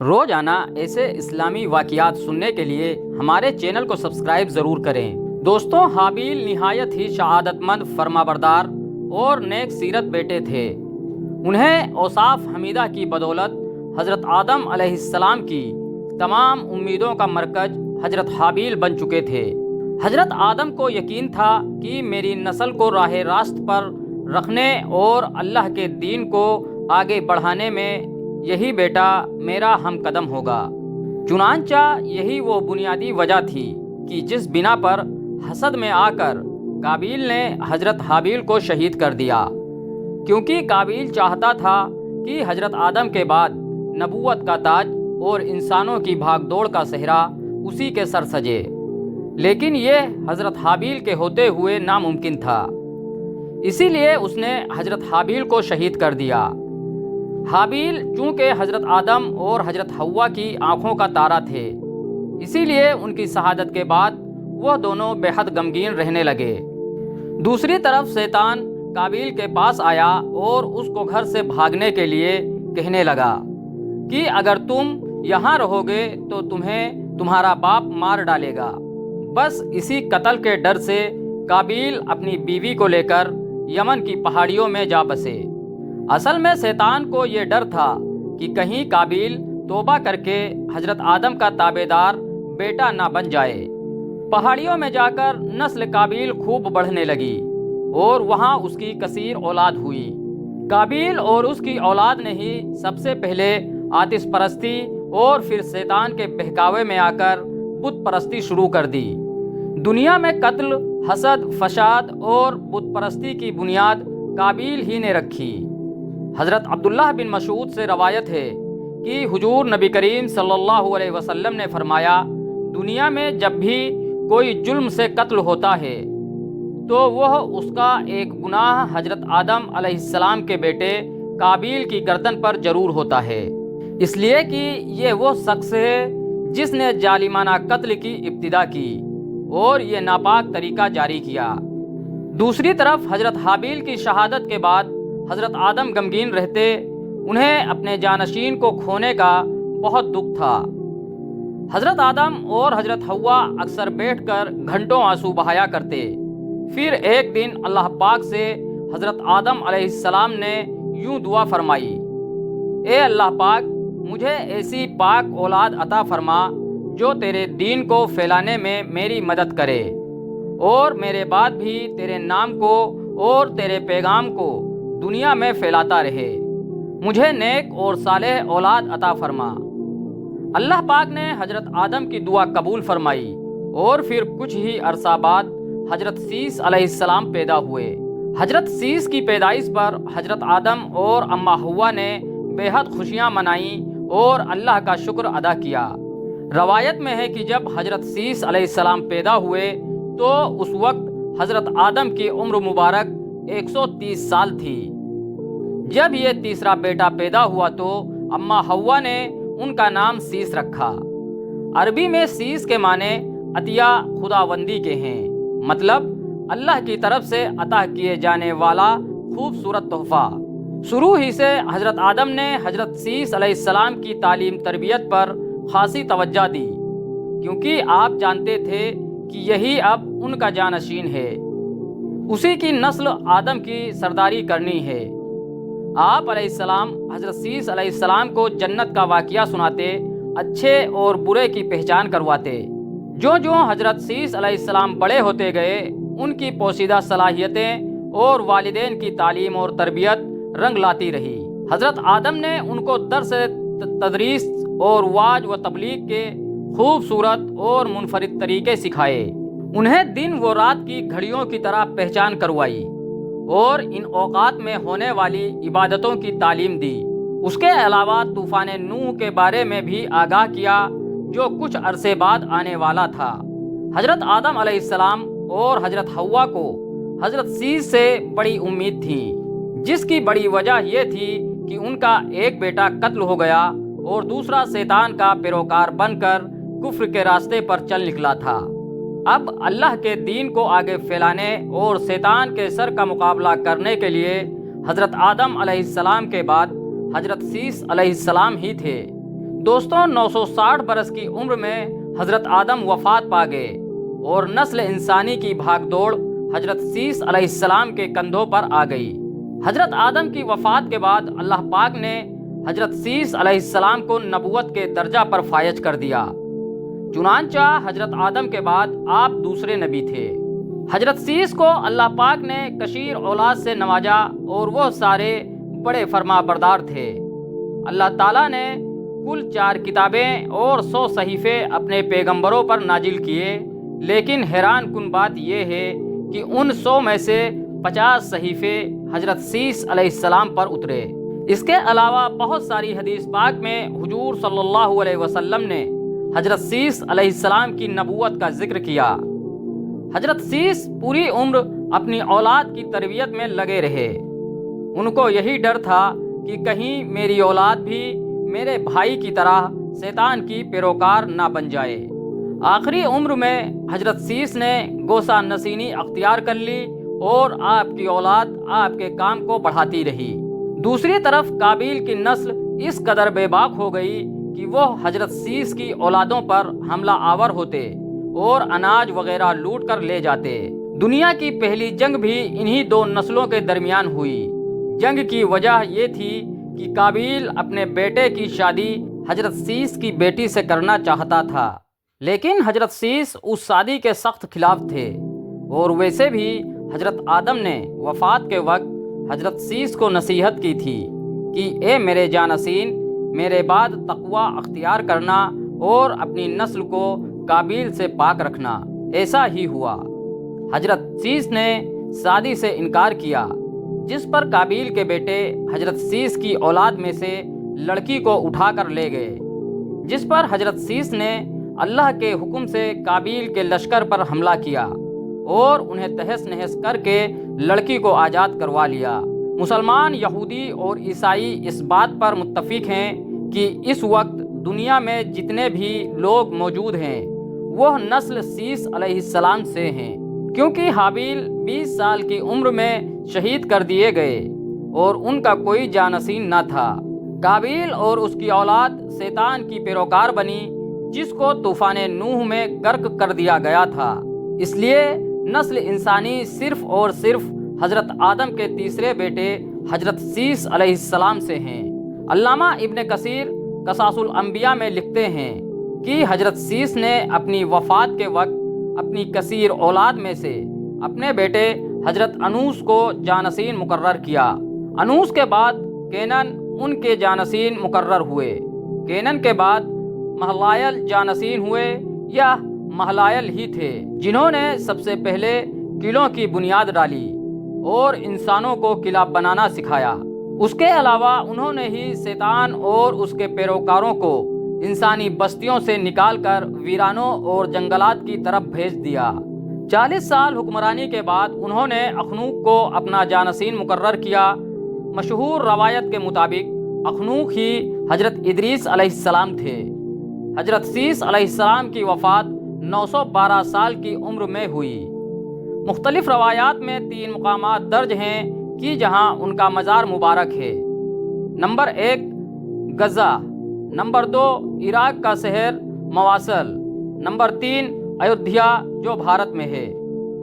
روزانہ ایسے اسلامی واقعات سننے کے لیے ہمارے چینل کو سبسکرائب ضرور کریں۔ دوستوں، حابیل نہایت ہی شہادت مند، فرمانبردار اور نیک سیرت بیٹے تھے۔ انہیں اوصاف حمیدہ کی بدولت حضرت آدم علیہ السلام کی تمام امیدوں کا مرکز حضرت حابیل بن چکے تھے۔ حضرت آدم کو یقین تھا کہ میری نسل کو راہ راست پر رکھنے اور اللہ کے دین کو آگے بڑھانے میں یہی بیٹا میرا ہم قدم ہوگا۔ چنانچہ یہی وہ بنیادی وجہ تھی کہ جس بنا پر حسد میں آ کر قابیل نے حضرت حابیل کو شہید کر دیا، کیونکہ قابیل چاہتا تھا کہ حضرت آدم کے بعد نبوت کا تاج اور انسانوں کی بھاگ دوڑ کا صحرا اسی کے سر سجے، لیکن یہ حضرت حابیل کے ہوتے ہوئے ناممکن تھا۔ اسی لیے اس نے حضرت حابیل کو شہید کر دیا۔ حابیل چونکہ حضرت آدم اور حضرت حوا کی آنکھوں کا تارا تھے، اسی لیے ان کی شہادت کے بعد وہ دونوں بے حد غمگین رہنے لگے۔ دوسری طرف شیطان قابیل کے پاس آیا اور اس کو گھر سے بھاگنے کے لیے کہنے لگا کہ اگر تم یہاں رہو گے تو تمہیں تمہارا باپ مار ڈالے گا۔ بس اسی قتل کے ڈر سے قابیل اپنی بیوی کو لے کر یمن کی پہاڑیوں میں جا بسے۔ اصل میں شیطان کو یہ ڈر تھا کہ کہیں قابیل توبہ کر کے حضرت آدم کا تابعدار بیٹا نہ بن جائے۔ پہاڑیوں میں جا کر نسل قابیل خوب بڑھنے لگی اور وہاں اس کی کثیر اولاد ہوئی۔ قابیل اور اس کی اولاد نے ہی سب سے پہلے آتش پرستی اور پھر شیطان کے بہکاوے میں آ کر بت پرستی شروع کر دی۔ دنیا میں قتل، حسد، فساد اور بت پرستی کی بنیاد قابیل ہی نے رکھی۔ حضرت عبداللہ بن مسعود سے روایت ہے کہ حضور نبی کریم صلی اللہ علیہ وسلم نے فرمایا، دنیا میں جب بھی کوئی جرم سے قتل ہوتا ہے تو وہ اس کا ایک گناہ حضرت آدم علیہ السلام کے بیٹے قابیل کی گردن پر ضرور ہوتا ہے، اس لیے کہ یہ وہ شخص ہے جس نے ظالمانہ قتل کی ابتدا کی اور یہ ناپاک طریقہ جاری کیا۔ دوسری طرف حضرت حابیل کی شہادت کے بعد حضرت آدم غمگین رہتے، انہیں اپنے جانشین کو کھونے کا بہت دکھ تھا۔ حضرت آدم اور حضرت حوا اکثر بیٹھ کر گھنٹوں آنسو بہایا کرتے۔ پھر ایک دن اللہ پاک سے حضرت آدم علیہ السلام نے یوں دعا فرمائی، اے اللہ پاک، مجھے ایسی پاک اولاد عطا فرما جو تیرے دین کو پھیلانے میں میری مدد کرے اور میرے بعد بھی تیرے نام کو اور تیرے پیغام کو دنیا میں پھیلاتا رہے۔ مجھے نیک اور صالح اولاد عطا فرما۔ اللہ پاک نے حضرت آدم کی دعا قبول فرمائی اور پھر کچھ ہی عرصہ بعد حضرت شیش علیہ السلام پیدا ہوئے۔ حضرت شیش کی پیدائش پر حضرت آدم اور اماں حوا نے بے حد خوشیاں منائیں اور اللہ کا شکر ادا کیا۔ روایت میں ہے کہ جب حضرت شیش علیہ السلام پیدا ہوئے تو اس وقت حضرت آدم کی عمر مبارک 130 سال تھی۔ جب یہ تیسرا بیٹا پیدا ہوا تو اماں حوا نے ان کا نام شیش رکھا۔ عربی میں شیش کے معنی عطیہ خداوندی کے ہیں، مطلب اللہ کی طرف سے عطا کیے جانے والا خوبصورت تحفہ۔ شروع ہی سے حضرت آدم نے حضرت شیش علیہ السلام کی تعلیم تربیت پر خاصی توجہ دی، کیونکہ آپ جانتے تھے کہ یہی اب ان کا جانشین ہے، اسی کی نسل آدم کی سرداری کرنی ہے۔ آپ علیہ السلام حضرت شیش علیہ السلام کو جنت کا واقعہ سناتے، اچھے اور برے کی پہچان کرواتے۔ جو حضرت شیش علیہ السلام بڑے ہوتے گئے، ان کی پوشیدہ صلاحیتیں اور والدین کی تعلیم اور تربیت رنگ لاتی رہی۔ حضرت آدم نے ان کو درس تدریس اور واعظ و تبلیغ کے خوبصورت اور منفرد طریقے سکھائے۔ انہیں دن و رات کی گھڑیوں کی طرح پہچان کروائی اور ان اوقات میں ہونے والی عبادتوں کی تعلیم دی۔ اس کے علاوہ طوفان نوح کے بارے میں بھی آگاہ کیا جو کچھ عرصے بعد آنے والا تھا۔ حضرت آدم علیہ السلام اور حضرت حوا کو حضرت شیش سے بڑی امید تھی، جس کی بڑی وجہ یہ تھی کہ ان کا ایک بیٹا قتل ہو گیا اور دوسرا شیطان کا پیروکار بن کر کفر کے راستے پر چل نکلا تھا۔ اب اللہ کے دین کو آگے پھیلانے اور شیطان کے سر کا مقابلہ کرنے کے لیے حضرت آدم علیہ السلام کے بعد حضرت شیش علیہ السلام ہی تھے۔ دوستوں 960 برس کی عمر میں حضرت آدم وفات پا گئے اور نسل انسانی کی بھاگ دوڑ حضرت سیس علیہ السلام کے کندھوں پر آ گئی۔ حضرت آدم کی وفات کے بعد اللہ پاک نے حضرت سیس علیہ السلام کو نبوت کے درجہ پر فائز کر دیا۔ چنانچہ حضرت آدم کے بعد آپ دوسرے نبی تھے۔ حضرت سیس کو اللہ پاک نے کثیر اولاد سے نوازا اور وہ سارے بڑے فرما بردار تھے۔ اللہ تعالیٰ نے کل 4 کتابیں اور 100 صحیفے اپنے پیغمبروں پر نازل کیے، لیکن حیران کن بات یہ ہے کہ ان 100 میں سے 50 صحیفے حضرت سیس علیہ السلام پر اترے۔ اس کے علاوہ بہت ساری حدیث پاک میں حضور صلی اللہ علیہ وسلم نے حضرت سیس علیہ السلام کی نبوت کا ذکر کیا۔ حضرت سیس پوری عمر اپنی اولاد کی تربیت میں لگے رہے۔ ان کو یہی ڈر تھا کہ کہیں میری اولاد بھی میرے بھائی کی طرح شیطان کی پیروکار نہ بن جائے۔ آخری عمر میں حضرت سیس نے گوسا نشینی اختیار کر لی اور آپ کی اولاد آپ کے کام کو بڑھاتی رہی۔ دوسری طرف قابیل کی نسل اس قدر بے باک ہو گئی کہ وہ حضرت سیس کی اولادوں پر حملہ آور ہوتے اور اناج وغیرہ لوٹ کر لے جاتے۔ دنیا کی پہلی جنگ بھی انہی 2 نسلوں کے درمیان ہوئی۔ جنگ کی وجہ یہ تھی کہ قابیل اپنے بیٹے کی شادی حضرت سیس کی بیٹی سے کرنا چاہتا تھا، لیکن حضرت سیس اس شادی کے سخت خلاف تھے، اور ویسے بھی حضرت آدم نے وفات کے وقت حضرت سیس کو نصیحت کی تھی کہ اے میرے جانشین، میرے بعد تقوی اختیار کرنا اور اپنی نسل کو قابیل سے پاک رکھنا۔ ایسا ہی ہوا۔ حضرت سیس نے شادی سے انکار کیا، جس پر قابیل کے بیٹے حضرت سیس کی اولاد میں سے لڑکی کو اٹھا کر لے گئے، جس پر حضرت سیس نے اللہ کے حکم سے قابیل کے لشکر پر حملہ کیا اور انہیں تہس نہس کر کے لڑکی کو آزاد کروا لیا۔ مسلمان، یہودی اور عیسائی اس بات پر متفق ہیں کہ اس وقت دنیا میں جتنے بھی لوگ موجود ہیں وہ نسل سیس علیہ السلام سے ہیں، کیونکہ حابیل 20 سال کی عمر میں شہید کر دیے گئے اور ان کا کوئی جانشین نہ تھا۔ قابیل اور اس کی اولاد شیطان کی پیروکار بنی، جس کو طوفان نوح میں غرق کر دیا گیا تھا۔ اس لیے نسل انسانی صرف اور صرف حضرت آدم کے تیسرے بیٹے حضرت سیس علیہ السلام سے ہیں۔ علامہ ابن کثیر قصاص الانبیاء میں لکھتے ہیں کہ حضرت سیس نے اپنی وفات کے وقت اپنی کثیر اولاد میں سے اپنے بیٹے حضرت انوس کو جانشین مقرر کیا۔ انوس کے بعد کینن ان کے جانشین مقرر ہوئے۔ کینن کے بعد مہلائل جانشین ہوئے یا مہلائل ہی تھے، جنہوں نے سب سے پہلے قلعوں کی بنیاد ڈالی اور انسانوں کو قلعہ بنانا سکھایا۔ اس کے علاوہ انہوں نے ہی شیطان اور اس کے پیروکاروں کو انسانی بستیوں سے نکال کر ویرانوں اور جنگلات کی طرف بھیج دیا۔ 40 سال حکمرانی کے بعد انہوں نے اخنوق کو اپنا جانشین مقرر کیا۔ مشہور روایت کے مطابق اخنوق ہی حضرت ادریس علیہ السلام تھے۔ حضرت سیس علیہ السلام کی وفات 912 سال کی عمر میں ہوئی۔ مختلف روایات میں 3 مقامات درج ہیں کہ جہاں ان کا مزار مبارک ہے۔ نمبر 1 غزہ، نمبر 2 عراق کا شہر مواصل، نمبر 3 ایودھیا جو بھارت میں ہے۔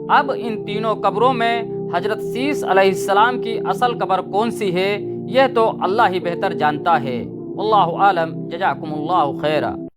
اب ان تینوں قبروں میں حضرت سیس علیہ السلام کی اصل قبر کون سی ہے، یہ تو اللہ ہی بہتر جانتا ہے۔ واللہ عالم، جزاکم اللہ خیرا۔